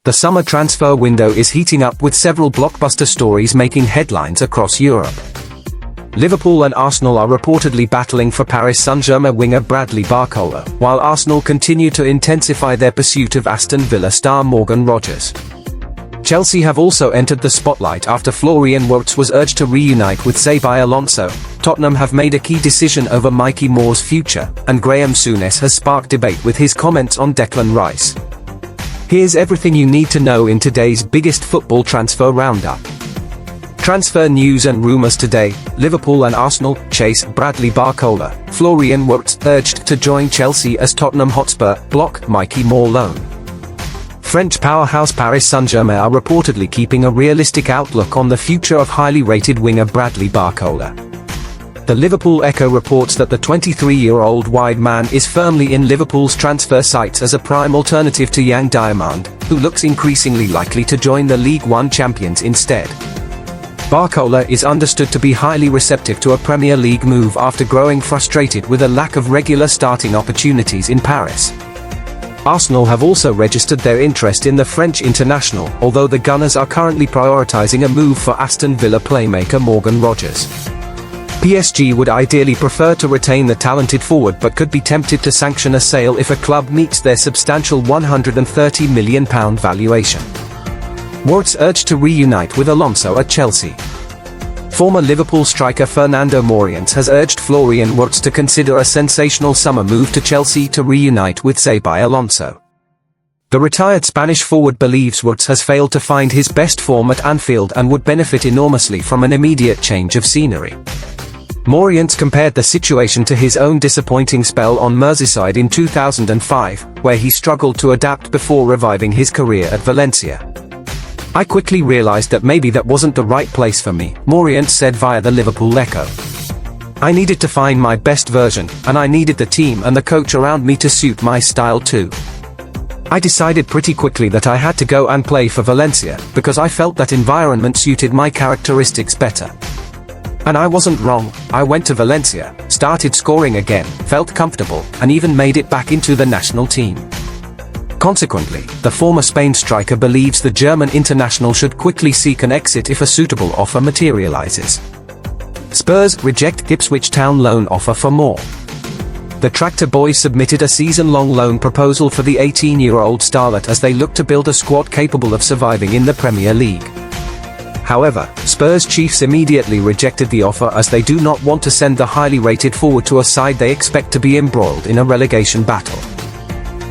The summer transfer window is heating up with several blockbuster stories making headlines across Europe. Liverpool and Arsenal are reportedly battling for Paris Saint-Germain winger Bradley Barcola, while Arsenal continue to intensify their pursuit of Aston Villa star Morgan Rogers. Chelsea have also entered the spotlight after Florian Wirtz was urged to reunite with Xabi Alonso. Tottenham have made a key decision over Mikey Moore's future, and Graeme Souness has sparked debate with his comments on Declan Rice. Here's everything you need to know in today's biggest football transfer roundup. Transfer news and rumours today. Liverpool and Arsenal chase Bradley Barcola. Florian Wirtz urged to join Chelsea as Tottenham Hotspur block Mikey Moore loan. French powerhouse Paris Saint-Germain are reportedly keeping a realistic outlook on the future of highly rated winger Bradley Barcola. The Liverpool Echo reports that the 23-year-old wide man is firmly in Liverpool's transfer sights as a prime alternative to Yang Diamond, who looks increasingly likely to join the League One champions instead. Barcola is understood to be highly receptive to a Premier League move after growing frustrated with a lack of regular starting opportunities in Paris. Arsenal have also registered their interest in the French international, although the Gunners are currently prioritising a move for Aston Villa playmaker Morgan Rogers. PSG would ideally prefer to retain the talented forward but could be tempted to sanction a sale if a club meets their substantial £130 million valuation. Wirtz urged to reunite with Alonso at Chelsea. Former Liverpool striker Fernando Morientes has urged Florian Wirtz to consider a sensational summer move to Chelsea to reunite with Xabi Alonso. The retired Spanish forward believes Wirtz has failed to find his best form at Anfield and would benefit enormously from an immediate change of scenery. Morientes compared the situation to his own disappointing spell on Merseyside in 2005, where he struggled to adapt before reviving his career at Valencia. "I quickly realized that maybe that wasn't the right place for me," Morientes said via the Liverpool Echo. "I needed to find my best version, and I needed the team and the coach around me to suit my style too. I decided pretty quickly that I had to go and play for Valencia, because I felt that environment suited my characteristics better. And I wasn't wrong. I went to Valencia, started scoring again, felt comfortable, and even made it back into the national team." Consequently, the former Spain striker believes the German international should quickly seek an exit if a suitable offer materializes. Spurs reject Ipswich Town loan offer for Moore. The Tractor Boys submitted a season-long loan proposal for the 18-year-old starlet as they look to build a squad capable of surviving in the Premier League. However, Spurs chiefs immediately rejected the offer as they do not want to send the highly rated forward to a side they expect to be embroiled in a relegation battle.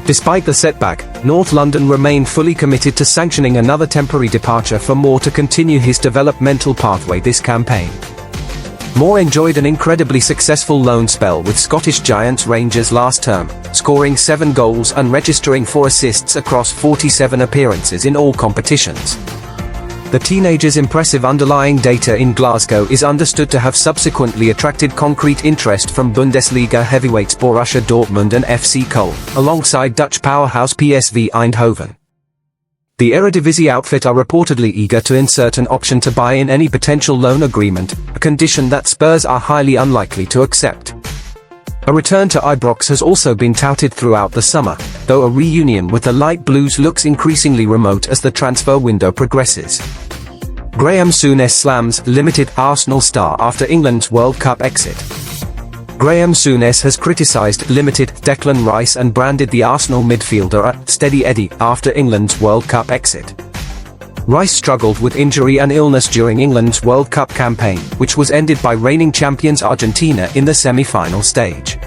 Despite the setback, North London remain fully committed to sanctioning another temporary departure for Moore to continue his developmental pathway this campaign. Moore enjoyed an incredibly successful loan spell with Scottish giants Rangers last term, scoring 7 goals and registering 4 assists across 47 appearances in all competitions. The teenager's impressive underlying data in Glasgow is understood to have subsequently attracted concrete interest from Bundesliga heavyweights Borussia Dortmund and FC Köln, alongside Dutch powerhouse PSV Eindhoven. The Eredivisie outfit are reportedly eager to insert an option to buy in any potential loan agreement, a condition that Spurs are highly unlikely to accept. A return to Ibrox has also been touted throughout the summer, though a reunion with the Light Blues looks increasingly remote as the transfer window progresses. Graeme Souness slams limited Arsenal star after England's World Cup exit. Graeme Souness has criticised limited Declan Rice and branded the Arsenal midfielder a steady Eddie after England's World Cup exit. Rice struggled with injury and illness during England's World Cup campaign, which was ended by reigning champions Argentina in the semi-final stage.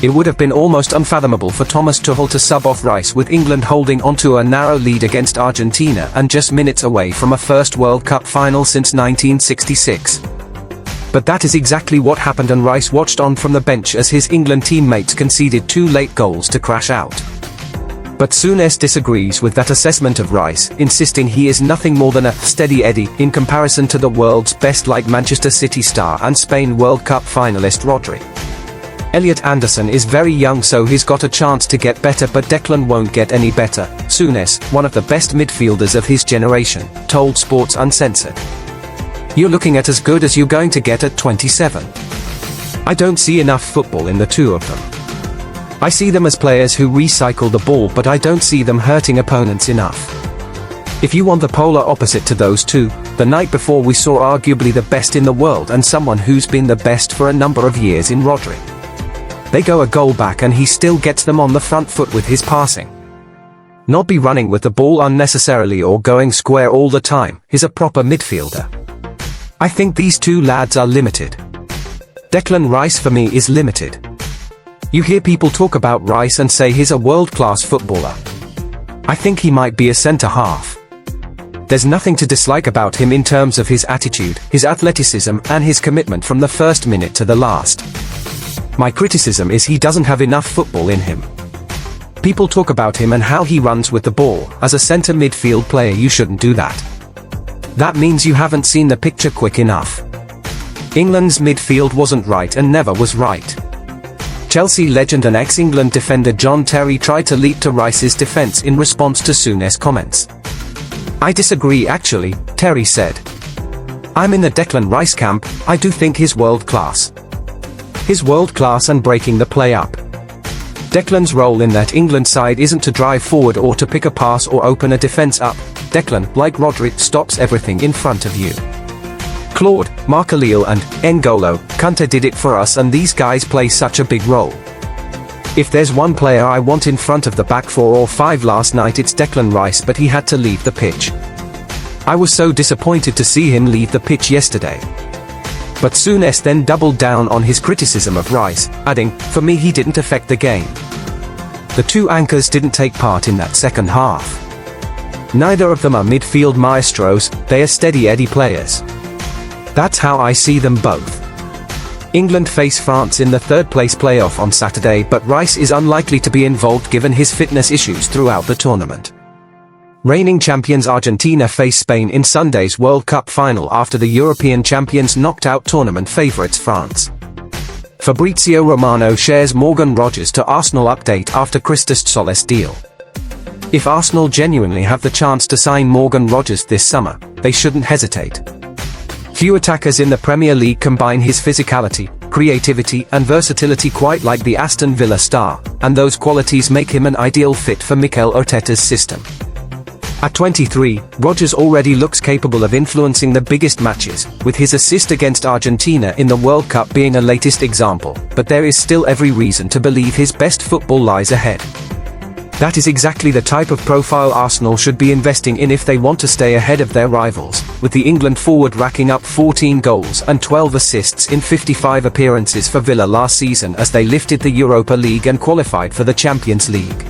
It would have been almost unfathomable for Thomas Tuchel to sub off Rice with England holding onto a narrow lead against Argentina and just minutes away from a first World Cup final since 1966. But that is exactly what happened, and Rice watched on from the bench as his England teammates conceded 2 late goals to crash out. But Souness disagrees with that assessment of Rice, insisting he is nothing more than a steady Eddie in comparison to the world's best, like Manchester City star and Spain World Cup finalist Rodri. Elliot Anderson is very young, so he's got a chance to get better, but Declan won't get any better, Souness, one of the best midfielders of his generation, told Sports Uncensored. "You're looking at as good as you're going to get at 27. I don't see enough football in the two of them. I see them as players who recycle the ball, but I don't see them hurting opponents enough. If you want the polar opposite to those two, the night before we saw arguably the best in the world and someone who's been the best for a number of years in Rodri. They go a goal back and he still gets them on the front foot with his passing. Not be running with the ball unnecessarily or going square all the time. He's a proper midfielder. I think these two lads are limited. Declan Rice for me is limited. You hear people talk about Rice and say he's a world-class footballer. I think he might be a centre-half. There's nothing to dislike about him in terms of his attitude, his athleticism and his commitment from the first minute to the last. My criticism is he doesn't have enough football in him. People talk about him and how he runs with the ball. As a centre midfield player you shouldn't do that. That means you haven't seen the picture quick enough. England's midfield wasn't right and never was right. Chelsea legend and ex-England defender John Terry tried to leap to Rice's defence in response to Souness' comments. I disagree actually, Terry said. I'm in the Declan Rice camp. I do think he's world-class. He's world-class and breaking the play up. Declan's role in that England side isn't to drive forward or to pick a pass or open a defence up. Declan, like Rodri, stops everything in front of you. Claude, Markhalil and N'Golo Kante did it for us and these guys play such a big role. If there's one player I want in front of the back 4 or 5 last night it's Declan Rice, but he had to leave the pitch. I was so disappointed to see him leave the pitch yesterday. But Souness then doubled down on his criticism of Rice, adding, for me he didn't affect the game. The two anchors didn't take part in that second half. Neither of them are midfield maestros, they are steady Eddie players. That's how I see them both. England face France in the third-place playoff on Saturday, but Rice is unlikely to be involved given his fitness issues throughout the tournament. Reigning champions Argentina face Spain in Sunday's World Cup final after the European champions knocked out tournament favourites France. Fabrizio Romano shares Morgan Rogers to Arsenal update after Christos Solis deal. If Arsenal genuinely have the chance to sign Morgan Rogers this summer, they shouldn't hesitate. Few attackers in the Premier League combine his physicality, creativity and versatility quite like the Aston Villa star, and those qualities make him an ideal fit for Mikel Arteta's system. At 23, Rogers already looks capable of influencing the biggest matches, with his assist against Argentina in the World Cup being a latest example, but there is still every reason to believe his best football lies ahead. That is exactly the type of profile Arsenal should be investing in if they want to stay ahead of their rivals, with the England forward racking up 14 goals and 12 assists in 55 appearances for Villa last season as they lifted the Europa League and qualified for the Champions League.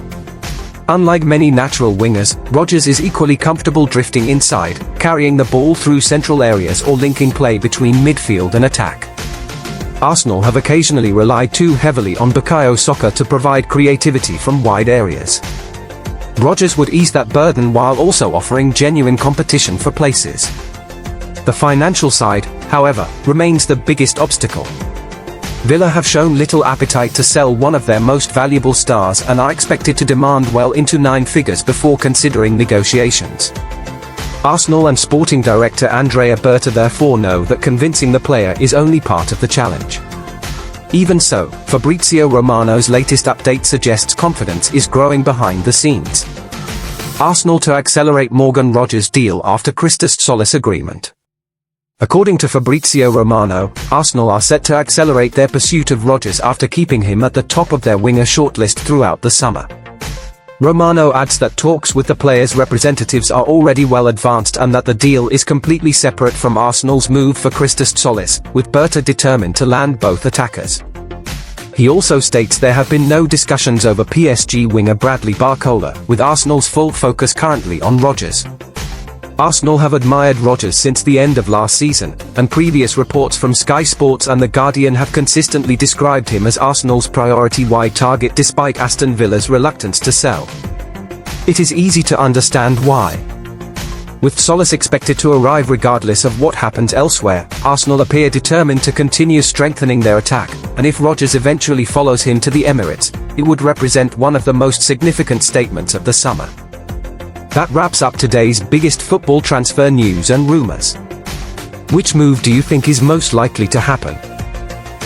Unlike many natural wingers, Rogers is equally comfortable drifting inside, carrying the ball through central areas or linking play between midfield and attack. Arsenal have occasionally relied too heavily on Bukayo Saka to provide creativity from wide areas. Rogers would ease that burden while also offering genuine competition for places. The financial side, however, remains the biggest obstacle. Villa have shown little appetite to sell one of their most valuable stars and are expected to demand well into 9 figures before considering negotiations. Arsenal and sporting director Andrea Berta therefore know that convincing the player is only part of the challenge. Even so, Fabrizio Romano's latest update suggests confidence is growing behind the scenes. Arsenal to accelerate Morgan Rogers' deal after Christos Solis agreement. According to Fabrizio Romano, Arsenal are set to accelerate their pursuit of Rogers after keeping him at the top of their winger shortlist throughout the summer. Romano adds that talks with the player's representatives are already well advanced and that the deal is completely separate from Arsenal's move for Christos Solis, with Berta determined to land both attackers. He also states there have been no discussions over PSG winger Bradley Barcola, with Arsenal's full focus currently on Rogers. Arsenal have admired Rogers since the end of last season, and previous reports from Sky Sports and The Guardian have consistently described him as Arsenal's priority-wide target despite Aston Villa's reluctance to sell. It is easy to understand why. With Solis expected to arrive regardless of what happens elsewhere, Arsenal appear determined to continue strengthening their attack, and if Rogers eventually follows him to the Emirates, it would represent one of the most significant statements of the summer. That wraps up today's biggest football transfer news and rumours. Which move do you think is most likely to happen?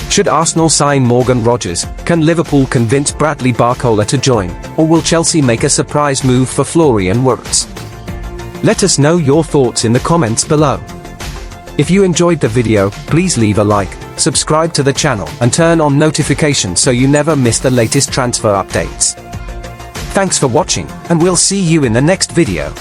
Should Arsenal sign Morgan Rogers? Can Liverpool convince Bradley Barcola to join? Or will Chelsea make a surprise move for Florian Wirtz? Let us know your thoughts in the comments below. If you enjoyed the video, please leave a like, subscribe to the channel, and turn on notifications so you never miss the latest transfer updates. Thanks for watching, and we'll see you in the next video.